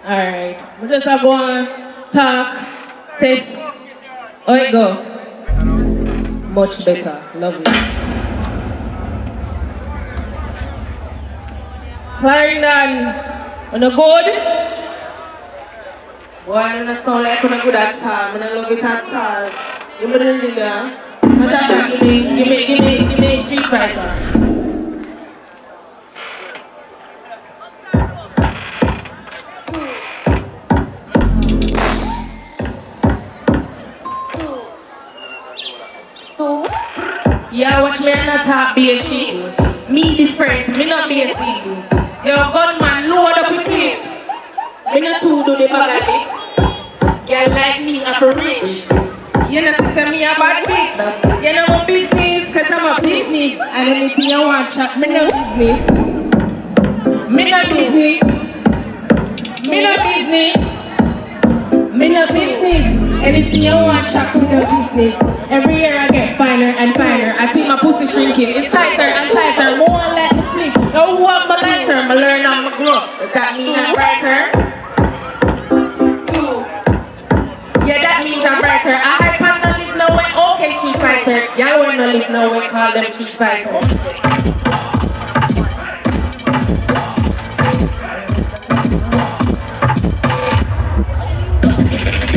Alright. We just have one talk, test. Oh, it go. Much better. Lovely. Clarendon. On the good? Boy, I don't sound like I'm good at all. I love it at all. Give me the rhythm there. Give me Street Fighter. Yeah, watch me and not talk be a shit. Me different, me not be a shit. Yo, gunman, load up a clip. Me not too do the bag of it. Girl like me, I'm for rich. You know, sister, me a bad bitch. You know my business, cause I'm a business. And anything you want, chat, me no business. Me no business. Me no business. Me no business. Anything you want, chat, me no business. Every year I get finer and finer. I see my pussy shrinking. It's tighter and tighter. More like me sleep. No walk my lighter. I learn I'm a grow. Does that mean I'm brighter? Yeah, that means I'm brighter. I hype and no live nowhere. Okay, Street Fighter. Y'all wanna live nowhere. Call them Street Fighters.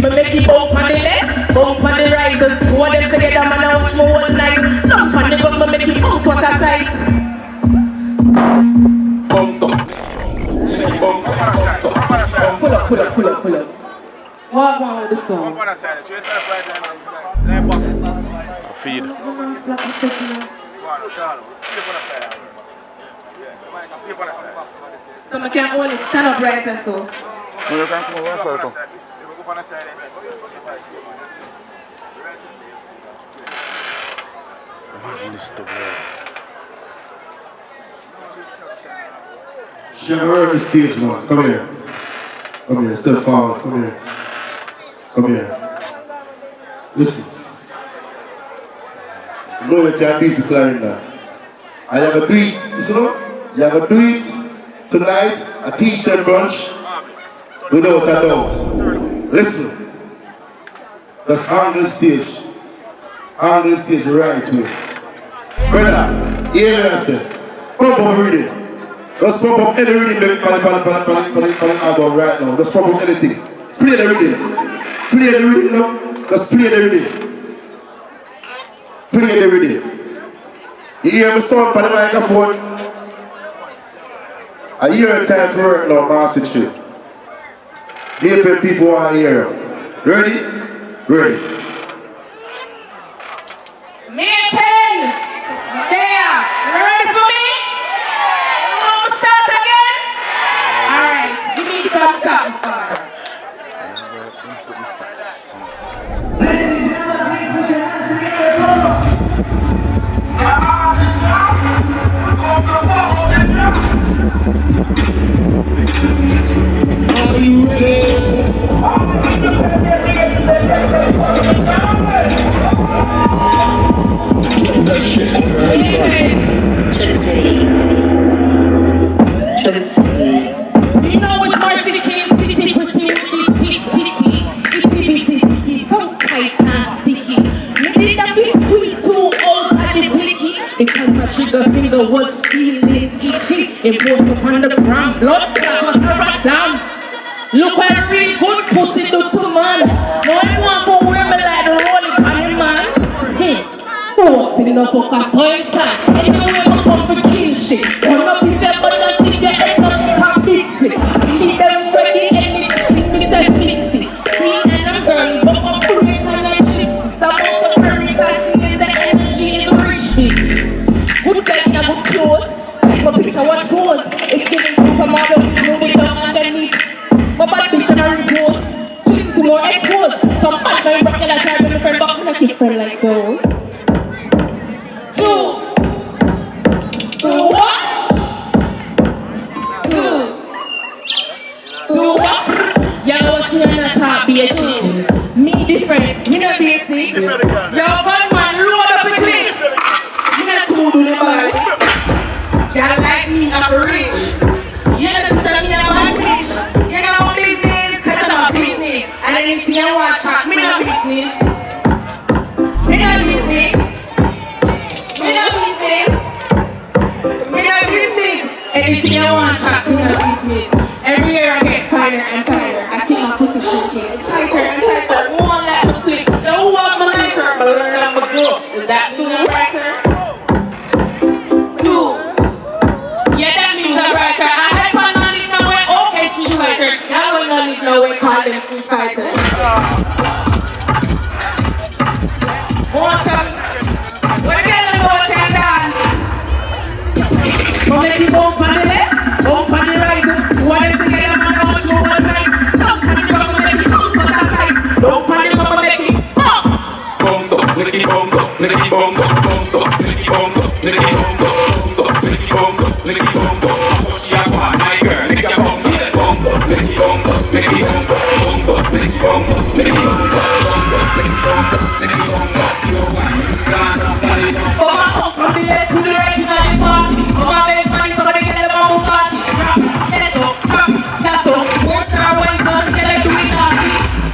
Me make it bounce on the left, bounce on the right. Two of them together, man, I watch me one night. Dump on the gun, me make it bounce what a sight. Bounce up. Bounce up, bounce up. Pull up, pull up, pull up, pull up. Walk on with the song. Feed. So I can only stand up right and so. No, you can come over and circle. She never heard the stage, man. Come here. Come here. Step forward. Come here. Come here. Listen. You know what you can do for Clarendon. I have a do it. Listen up. You have a do it tonight. A t-shirt brunch. Without a doubt. Listen. Let's handle the stage. Handle the stage the right way. Brother, hear me I say. Pump up a rhythm. Just pump up any rhythm on the album right now. Just pump up anything. Play the rhythm. Play the rhythm now. Just play the rhythm. Play the rhythm. You hear me sound on the microphone? I hear a time for work now, Marcy trip. Maple people want to hear you. Ready? Ready. Maple! There! You ready for me? You want to start again? Alright, give me the thumbs up, father. Ladies and gentlemen, please put your hands together. Are you ready? That shit. To the city. To the city. You know it's Marcy City, pretty with this titty. Itty bitty, so tight and sticky. Me did a big squeeze too old at the blicky. Because my trigger finger was feeling itchy. It was up on the ground, blood clot was a rat down. Look what a real good pussy do to man. No one want to wear me like the rolling on the man. Oh, sitting up for cause time time. Anyway, I come for kill shit. Come up with them, but I think they end up in a big split. Leave them ready, anything, me say mixy. Me and them girl, but I'm break and I'm shifty. Some of the very classy and the energy is rich, bitch. Good guy in a good clothes. Take my picture, what's gold. It's getting supermodel, moving down underneath. My bad bitch and I report. She's more exposed. Some bad guy in Brooklyn, I try to be my friend, but I'm not keep friend like those. Two. What? Two what? Y'all watch me on the top, be a shit. Me different, me not basic. Y'all gunman, load up a clip. Me not too do the ball. Y'all like me, I'm rich. You know, sister, me a bad bitch. You know, my business. I want to chat to the business. Every year I get finer and finer. I think my pussy shrinking. It's tighter and tighter. One let me split. Don't want my lighter, but learn how to grow. Is that doing brighter? Two. Yeah, that means I'm brighter. I had one not live nowhere. Okay, street fighter. I will not live nowhere. Call them street fighters. One time. What again? Let me go and take that. But make you go for the left, go for the right. What them together, man, I want you all night. Don't put it up, make it bounce for that side. Don't put it up, make it bounce. Bounce up, make it bounce up, make it bounce up, bounce up, make it bounce up, make it bounce up, bounce up, make it bounce up, make it bounce up. She a fine, my girl, make it bounce up, bounce up, make it bounce up, make it bounce up, bounce up, make it bounce up, make it bounce up, bounce up, make it bounce up, make it bounce up. Slow wine, dance up, body down. Oh my house from the left to the right in the party. Oh my best money, somebody get them a Bugatti. Drop it, let go, drop it, that's all. Work star wine, don't get like doing naughty.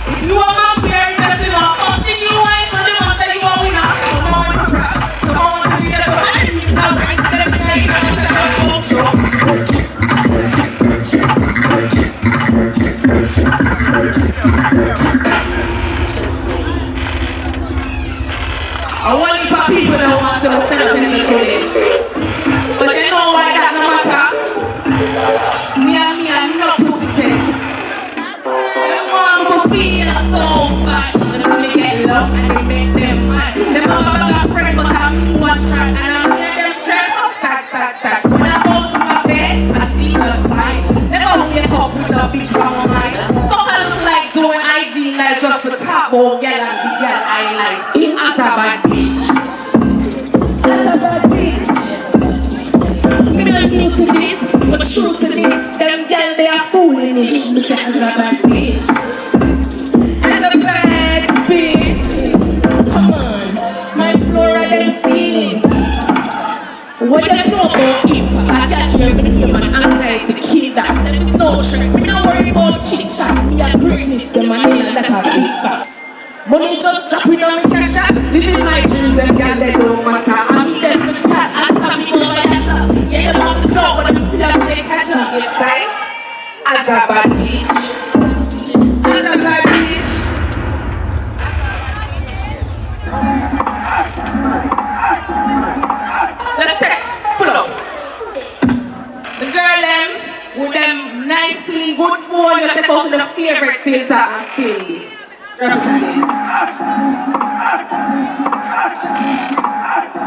If you are my peer, invest in my something you want, show them out that you are winner. Some want to cry, some want to be there, but I need that right. Let me tell you, that's a I want you for people that want to stand up in the today. But you know why that no matter? Me and no pussy test. They want me to feel so bad. And when they get love and they make them mad. They have a friend but I'm me one track. And I'm hear them stress up, stack. When I go to my bed, I sleep just fine. Never wake up with a bitch from my mind. Fuck I look like doing IG live just for top old girl and the girl I like. It's a bad bitch. That's a bad bitch. Me not new to this, but true to this. Them girl they are foolish. Me say that's a bad bitch. That's a bad bitch. Come on, my flora them ceiling. What you know about impact? I can't hear me name and anxiety kill that. There is no trick. We don't worry about chit chat. Me a greatness, them and that's a big fact. Money just dropping on me cash out. Living my dreams, them girl they don't matter. I need them to chat, I tell me go like that. Yeah, them on the club, but them still have to catch up. It's right. As a bad bitch. As a bad bitch. Let's take, pull up. The girl them, with them nice, clean, good phone, you take out to the favorite filter and film this. Representing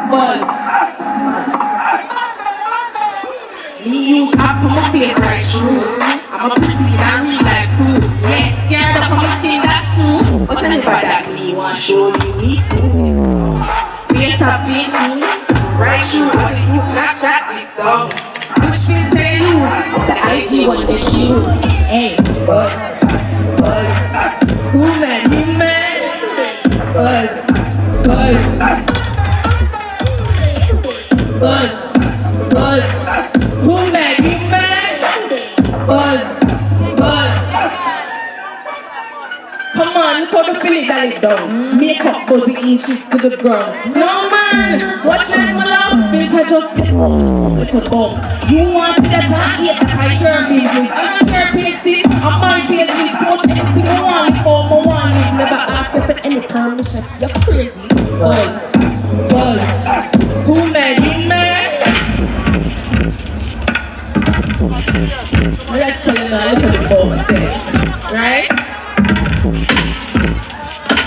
Buzz. Me use app on my face right through. I'm a pussy that real life too. Yes, scared up on my skin, that's true. But anybody that me want show you me smooth. Face up, face smooth. Right through, but they use Snapchat this song. Which filter they use? The IG one they choose. Hey, Buzz. Who man? Buzz. Who man? Buzz. Come on, look how the Philly got it down. Makeup buzzy inches to the ground. No man, watch this my love. Filter just take with a bump. You want to see that I hate that I hear business. And I hear PhD, I'm my PhD. Post anything you want, for my one. Never ask for any permission. You're crazy. Buzz. Who man? Let's tell you now, look at the ball myself. Right?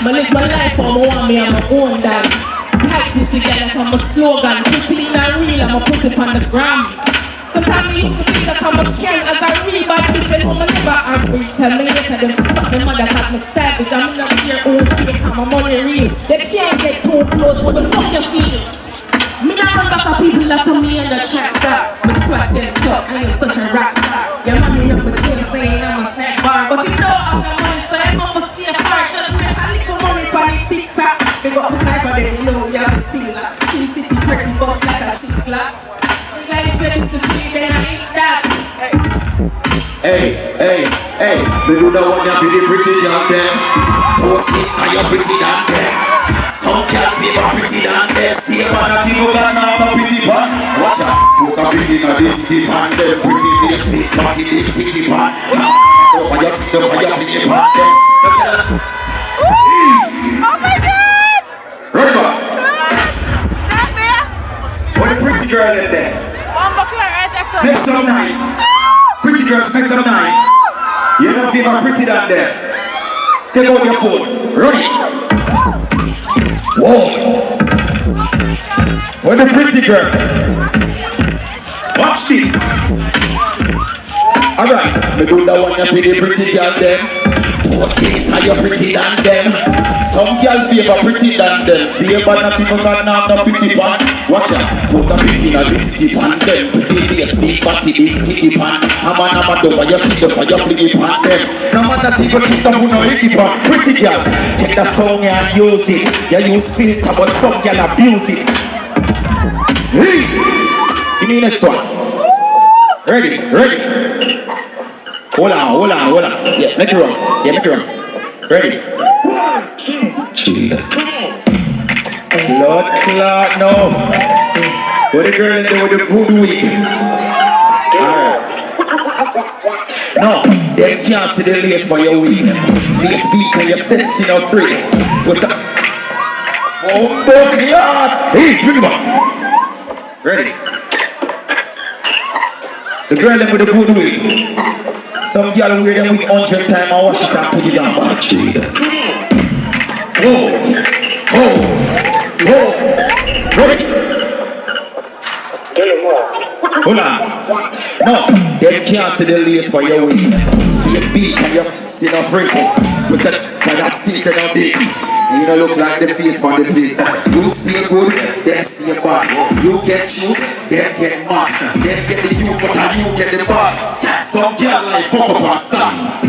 I live my life for my one, me and my own dad. Tight pussy girl, that's my slogan. Pussy in a reel, I'ma put it on the gram. Sometimes I used to think that I'm a can as a real bad bitch. And woman never average. Tell me later them to stop them mother cause me savage. I'm not here own fake and my money real. They can't get too close, what the fuck you feel? Me not run back for people after me and the track star. Me swat them up, I am such a rock star. Your mommy number 10 saying I'm a snack bar. But you know I'm the money, so I'm a stay apart. Just make a little money for the TikTok. Big up my sniper, then you know you have a thing like Chin City pretty boss like a chick glock. Nigga, if you're this to me, then I ain't that. Hey, me do the one that for the pretty girl them. Post it, are you pretty damn them? Some girl feel pretty than them. Stay on a people got now a pretty pan. Watch out, put a big in a city pan. Them pretty face, big party, big titty pan. Over your feet, over your feet, pan them. Easy. Oh my God! Run it back. What a pretty girl in there. Make some nice. Pretty girls, make some nice. You don't feel pretty than them. Take out your phone. Run it. Whoa. What a pretty girl. Watch this. Alright, me do that one for the pretty girl them. What's this? Are you pretty than them? Some girl favor pretty than them. Stay bad na people got now no pretty pan. Watch out, put a big in a city pan. Them pretty face, big body, big titty pan. I'm a over your seat up, your blingy pan. Them no man that you go to some who no icky pan. Pretty girl, take that song and use it. You use spirit, but some girl abuse it. Hey, give me next one. Ready, ready. Hold on. Yeah, make it run. Ready? 1, 2, 3. Lord Clark, no. What the girl in there with the good week? Alright. No, they can't see the lace for your week. Face beat and your sexy no free. What's up? Oh, God. Hey, bring him up. Ready? The girl in with the good week. Some girl wear them with 100 times and wash it and put it on back. Ready? Hold on. No, they can't see the lace for your week. Face beat and your see no freaking. Put that secret on big. You don't look like the face for the big. You stay good, then stay bad. You get choose, then get mad. Then get the you, but you get the bad. Some girl like fuck up and stand.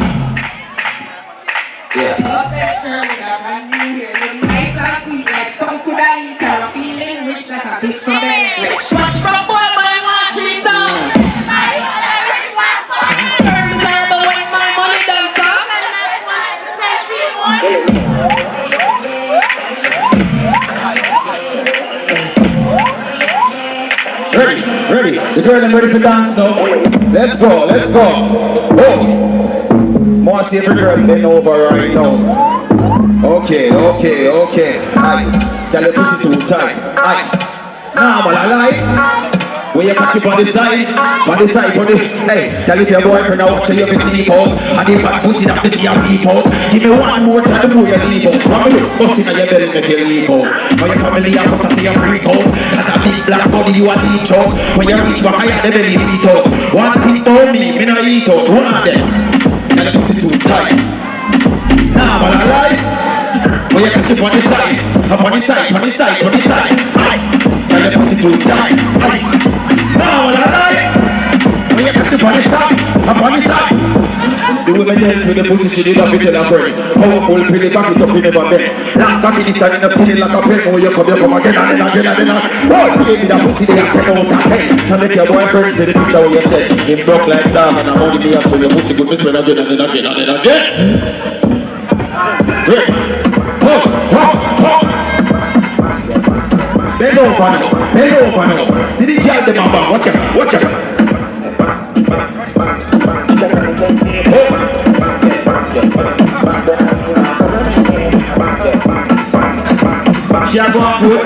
Yeah. Perfection with a brand new hair, look nice and sweet like some could I eat, and I'm feeling rich like a bitch from the rich. Watch from boy, my watch me down. Terms are but when my money done come. Ready. The girl I'm ready for dance now. Let's go. Oh. Marcy, every girl bend over right now. Okay. Aye. Tell your pussy too tight. Aye. Nah, man, I lie. When you catch it on the side, hey, tell if your boyfriend are watching you sleep out. And if I pussy that pussy a peep out. Give me one more time before you leave out. Come here, bust in your belly make you leak out. When your family are supposed to see you freak out. Cause a big black body you a deep choke. When you reach back higher the belly beat out. One thing about me no eat out. One of them, tell the pussy too tight. Nah, man, I lie. When you catch it on the side, aye. Tell the pussy too tight, aye. Now when I lie, when you catch it on the side. The women tell to the pussy she did not be tell her friend. Powerful, pretty cocky, tough, you never bend. Long cocky, this side in the skin like a pen. When you come again and again. Oh, baby, that pussy they are 10 out of 10. Now make your boyfriend see the picture where you said him broke like that, and I'm only me up for your pussy good miss when again and again. Great. Bend over now. See the girl them about. Watch out. She a go on good.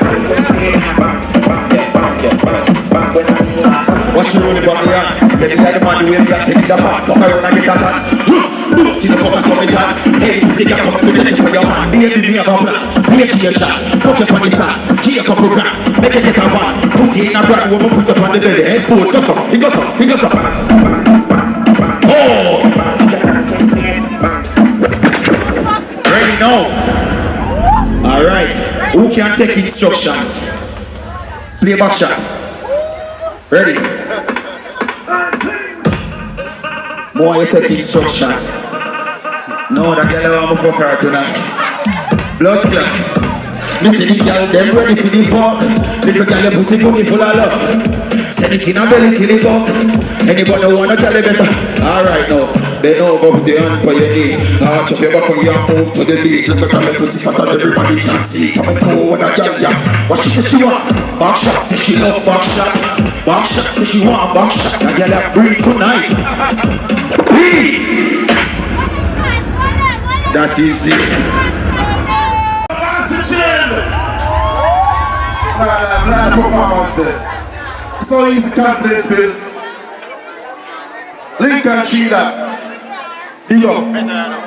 What's she rolling from here? Let me tell the man the way that take the back. So I wanna get that. See the focus on me that. Hey, the girl come to the for your man. Baby, me have a plan. Make your shot. Put your on the sand. Give a couple grand. Make it take a one. Put it in a brand. Woman put it on the belly. Head board. He goes up. Oh! Ready now. Alright. Who can take instructions? Play back shot. Ready? More you take instructions. No, that girl want to fuck her tonight. Blood clot. Me see the girl, them ready for the fuck. Little girl, your pussy for me full of love. Send it in a belly till it up. Anybody wanna tell me better? Alright now. Bend over with your hand for your knee. Arch up your back when you move to the beat. Let the girl pussy fat and everybody can see. Come and pull with a girl, yeah. What she want? Back shot, say she love back shot. Back shot, say she want back shot. And girl that breathe tonight. Breathe. That is it. Master chill. Nah, performance there. So easy confidence build. Lincoln Cheetah. Big up.